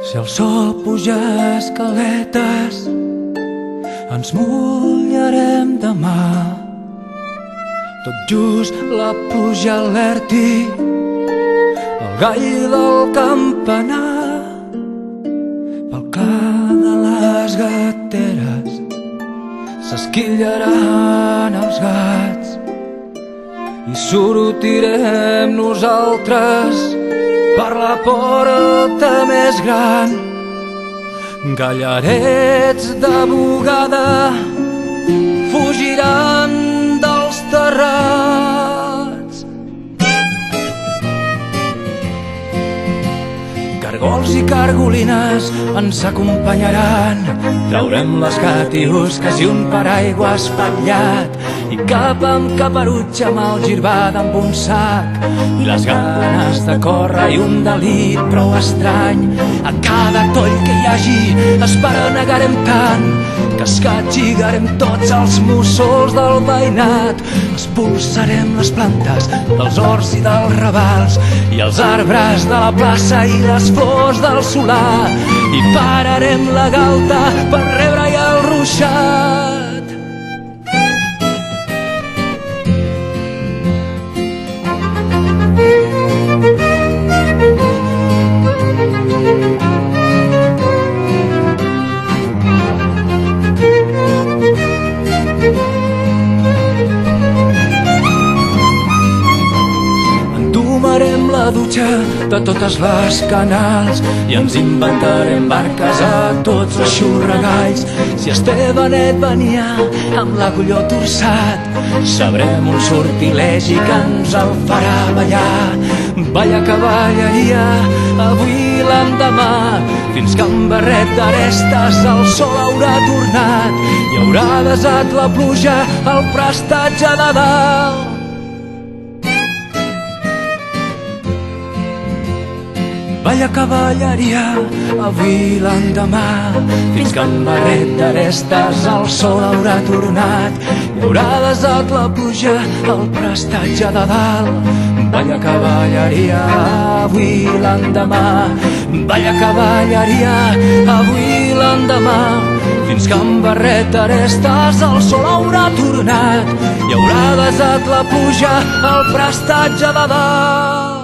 Si el sol puja escaletes, ens mullarem demà. Tot just la pluja alerti el gall del campanar. Pel clar de les gateres s'esquillaran els gats i sortirem nosaltres per la porta més gran. Gallarets de bugada fugiran dels terrats. Cargols i cargolines ens acompanyaran. Traurem les catiusques i un paraigua espatllat i cap amb caperutxa amb el girbada amb un sac i les ganes de córrer i un delit prou estrany. A cada toll que hi hagi esparenegarem tant que escatxigarem tots els mussols del veïnat. Expulsarem les plantes dels horts i dels ravals i els arbres de la plaça i les flors del solar i pararem la galta per rebre-hi el ruixat. Entomarem la dutxa de totes les canals i ens inventarem barques a tots els xurregalls. Si Estebanet venia amb l'agulló torçat, sabrem un sortilegi que ens el farà ballar. Balla cavalleria, avui i l'endemà, fins que amb barret d'arestes el sol haurà tornat i haurà desat la pluja al prestatge de dalt. Balla cavalleria, avui i l'endemà, fins que amb barret d'arestes el sol haurà tornat i haurà desat la pluja al prestatge de dalt. Balla cavalleria, avui i l'endemà, balla cavalleria, avui i l'endemà, fins que amb barret d'arestes el sol haurà tornat i haurà desat la pluja al prestatge de dalt.